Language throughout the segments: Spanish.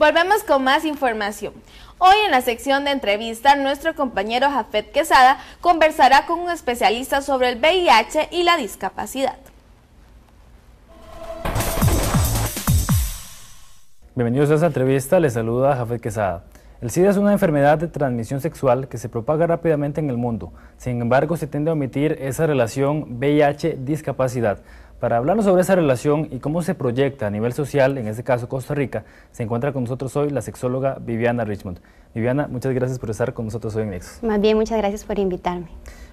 Volvemos con más información. Hoy en la sección de entrevista, nuestro compañero Jafet Quesada conversará con un especialista sobre el VIH y la discapacidad. Bienvenidos a esta entrevista, les saluda Jafet Quesada. El SIDA es una enfermedad de transmisión sexual que se propaga rápidamente en el mundo. Sin embargo, se tiende a omitir esa relación VIH-discapacidad. Para hablarnos sobre esa relación y cómo se proyecta a nivel social, en este caso Costa Rica, se encuentra con nosotros hoy la sexóloga Viviana Richmond. Viviana, muchas gracias por estar con nosotros hoy en Nexus. Más bien, muchas gracias por invitarme.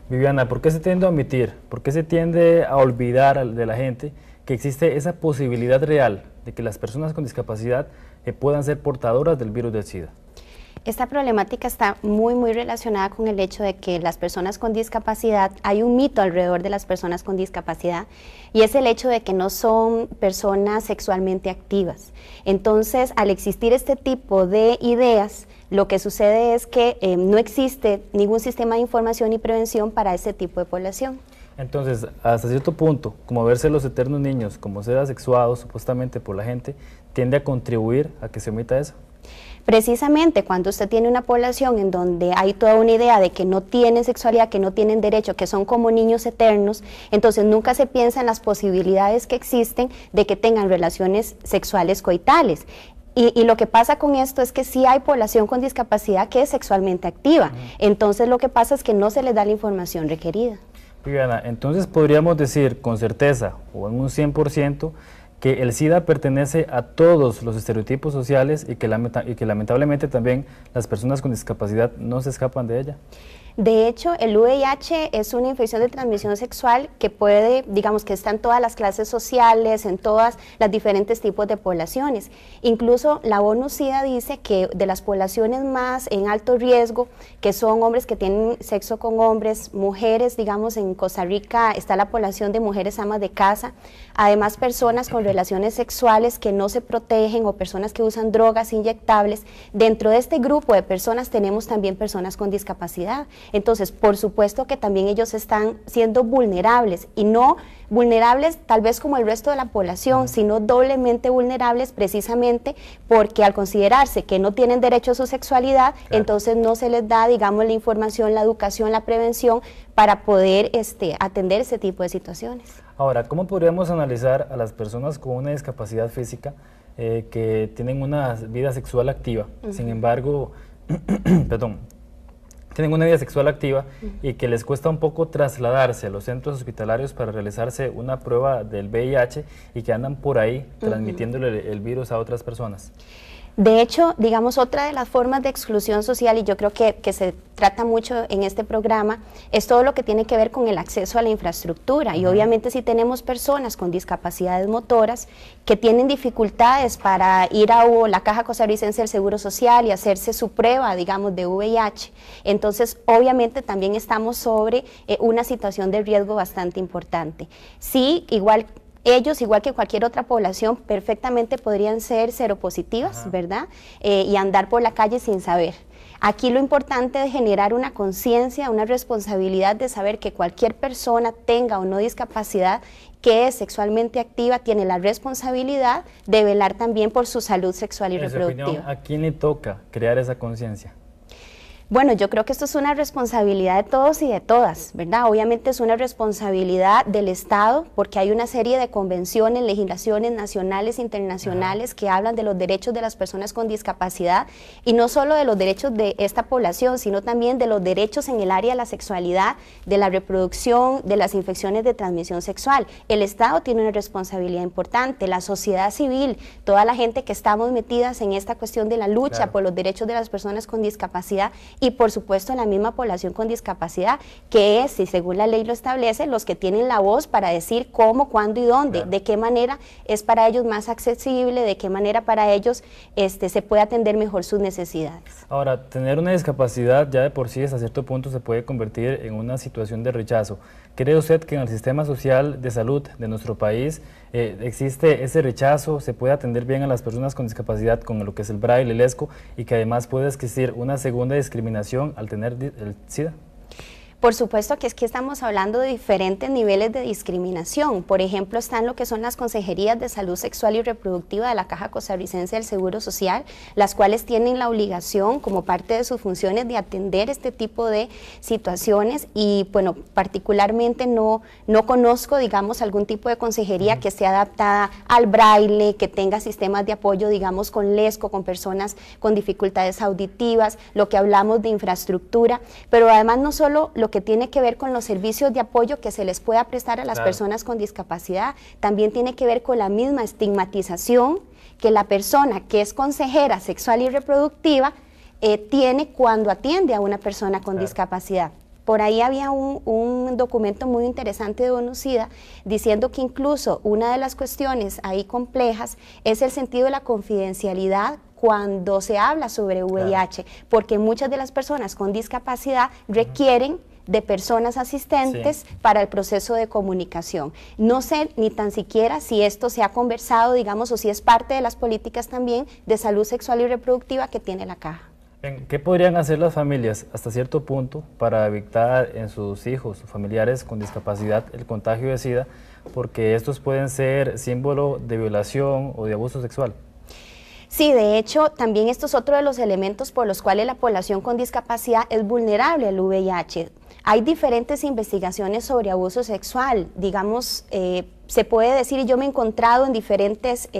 Viviana, ¿por qué se tiende a omitir? ¿Por qué se tiende a olvidar de la gente que existe esa posibilidad real de que las personas con discapacidad puedan ser portadoras del virus del SIDA? Esta problemática está muy relacionada con el hecho de que las personas con discapacidad, hay un mito alrededor de las personas con discapacidad y es el hecho de que no son personas sexualmente activas. Entonces, al existir este tipo de ideas, lo que sucede es que no existe ningún sistema de información y prevención para ese tipo de población. Entonces, hasta cierto punto, como verse los eternos niños como ser asexuados supuestamente por la gente, tiende a contribuir a que se omita eso. Precisamente cuando usted tiene una población en donde hay toda una idea de que no tienen sexualidad, que no tienen derecho, que son como niños eternos, entonces nunca se piensa en las posibilidades que existen de que tengan relaciones sexuales coitales. Y lo que pasa con esto es que sí hay población con discapacidad que es sexualmente activa, entonces lo que pasa es que no se les da la información requerida. Viviana, entonces podríamos decir con certeza o en un 100% que el SIDA pertenece a todos los estereotipos sociales y que lamentablemente también las personas con discapacidad no se escapan de ella. De hecho, el VIH es una infección de transmisión sexual que puede, digamos que está en todas las clases sociales, en todas las diferentes tipos de poblaciones. Incluso la ONU-SIDA dice que de las poblaciones más en alto riesgo, que son hombres que tienen sexo con hombres, mujeres, digamos en Costa Rica está la población de mujeres amas de casa, además personas con relaciones sexuales que no se protegen o personas que usan drogas inyectables. Dentro de este grupo de personas tenemos también personas con discapacidad. Entonces, por supuesto que también ellos están siendo vulnerables y no vulnerables tal vez como el resto de la población, sino doblemente vulnerables precisamente porque al considerarse que no tienen derecho a su sexualidad, entonces no se les da, digamos, la información, la educación, la prevención para poder atender ese tipo de situaciones. Ahora, ¿cómo podríamos analizar a las personas con una discapacidad física que tienen una vida sexual activa, sin embargo, tienen una vida sexual activa y que les cuesta un poco trasladarse a los centros hospitalarios para realizarse una prueba del VIH y que andan por ahí transmitiéndole el virus a otras personas? De hecho, digamos, otra de las formas de exclusión social, y yo creo que se trata mucho en este programa, es todo lo que tiene que ver con el acceso a la infraestructura. Y obviamente si tenemos personas con discapacidades motoras que tienen dificultades para ir a la Caja Costarricense del Seguro Social y hacerse su prueba, digamos, de VIH, entonces obviamente también estamos sobre una situación de riesgo bastante importante. Sí, ellos, igual que cualquier otra población, perfectamente podrían ser seropositivas, ¿verdad? Y andar por la calle sin saber. Aquí lo importante es generar una conciencia, una responsabilidad de saber que cualquier persona, tenga o no discapacidad, que es sexualmente activa, tiene la responsabilidad de velar también por su salud sexual y reproductiva. En su opinión, ¿a quién le toca crear esa conciencia? Bueno, yo creo que esto es una responsabilidad de todos y de todas, ¿verdad? Obviamente es una responsabilidad del Estado porque hay una serie de convenciones, legislaciones nacionales e internacionales que hablan de los derechos de las personas con discapacidad y no solo de los derechos de esta población, sino también de los derechos en el área de la sexualidad, de la reproducción, de las infecciones de transmisión sexual. El Estado tiene una responsabilidad importante, la sociedad civil, toda la gente que estamos metidas en esta cuestión de la lucha por los derechos de las personas con discapacidad y por supuesto la misma población con discapacidad, que es, y según la ley lo establece, los que tienen la voz para decir cómo, cuándo y dónde, de qué manera es para ellos más accesible, de qué manera para ellos se puede atender mejor sus necesidades. Ahora, tener una discapacidad ya de por sí hasta cierto punto se puede convertir en una situación de rechazo. ¿Cree usted que en el sistema social de salud de nuestro país existe ese rechazo, se puede atender bien a las personas con discapacidad con lo que es el braille, el ESCO, y que además puede existir una segunda discriminación al tener el SIDA? Por supuesto que es que estamos hablando de diferentes niveles de discriminación. Por ejemplo, están lo que son las consejerías de salud sexual y reproductiva de la Caja Costarricense del Seguro Social, las cuales tienen la obligación, como parte de sus funciones, de atender este tipo de situaciones y, bueno, particularmente no conozco, digamos, algún tipo de consejería que esté adaptada al braille, que tenga sistemas de apoyo, digamos, con lesco, con personas con dificultades auditivas, lo que hablamos de infraestructura, pero además no solo lo que tiene que ver con los servicios de apoyo que se les pueda prestar a las personas con discapacidad, también tiene que ver con la misma estigmatización que la persona que es consejera sexual y reproductiva tiene cuando atiende a una persona con discapacidad. Por ahí había un documento muy interesante de ONU-SIDA diciendo que incluso una de las cuestiones ahí complejas es el sentido de la confidencialidad cuando se habla sobre VIH, porque muchas de las personas con discapacidad requieren de personas asistentes para el proceso de comunicación. No sé ni tan siquiera si esto se ha conversado, digamos, o si es parte de las políticas también de salud sexual y reproductiva que tiene la Caja. ¿Qué podrían hacer las familias hasta cierto punto para evitar en sus hijos o familiares con discapacidad el contagio de SIDA? Porque estos pueden ser símbolo de violación o de abuso sexual. Sí, de hecho, también esto es otro de los elementos por los cuales la población con discapacidad es vulnerable al VIH. Hay diferentes investigaciones sobre abuso sexual, digamos, se puede decir, y yo me he encontrado en diferentes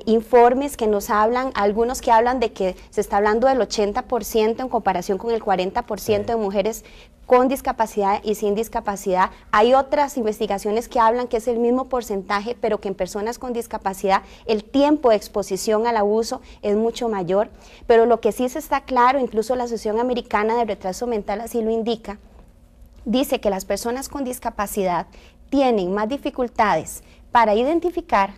informes que nos hablan, algunos que hablan de que se está hablando del 80% en comparación con el 40% de mujeres con discapacidad y sin discapacidad. Hay otras investigaciones que hablan que es el mismo porcentaje, pero que en personas con discapacidad el tiempo de exposición al abuso es mucho mayor. Pero lo que sí se está claro, incluso la Asociación Americana de Retraso Mental así lo indica, dice que las personas con discapacidad tienen más dificultades para identificar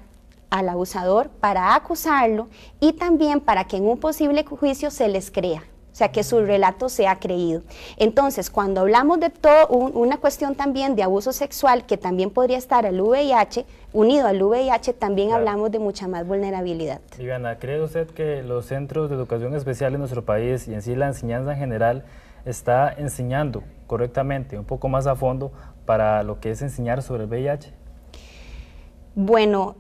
al abusador, para acusarlo y también para que en un posible juicio se les crea. O sea, que su relato sea creído. Entonces, cuando hablamos de todo, una cuestión también de abuso sexual, que también podría estar al VIH, unido al VIH, también hablamos de mucha más vulnerabilidad. Viviana, ¿cree usted que los centros de educación especial en nuestro país y en sí la enseñanza en general está enseñando correctamente, un poco más a fondo, para lo que es enseñar sobre el VIH? Bueno,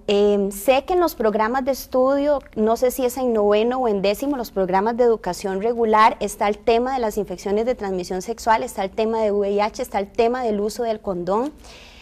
sé que en los programas de estudio, no sé si es en 9º o en 10º, los programas de educación regular, está el tema de las infecciones de transmisión sexual, está el tema de VIH, está el tema del uso del condón.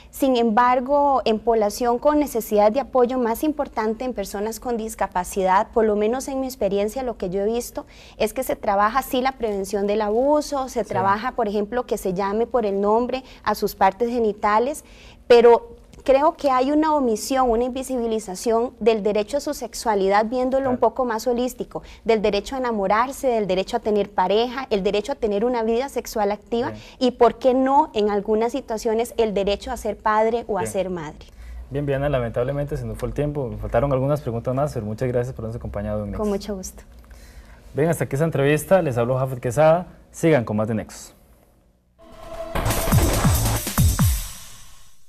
Sin embargo, en población con necesidad de apoyo más importante en personas con discapacidad, por lo menos en mi experiencia, lo que yo he visto es que se trabaja sí la prevención del abuso, se trabaja, por ejemplo, que se llame por el nombre a sus partes genitales, pero creo que hay una omisión, una invisibilización del derecho a su sexualidad, viéndolo un poco más holístico, del derecho a enamorarse, del derecho a tener pareja, el derecho a tener una vida sexual activa y, ¿por qué no, en algunas situaciones, el derecho a ser padre o a ser madre? Bien, Viviana, lamentablemente se nos fue el tiempo, me faltaron algunas preguntas más, pero muchas gracias por habernos acompañado en Nexos. Con mucho gusto. Bien, hasta aquí esta entrevista, les habló Jafet Quesada, sigan con más de Nexos.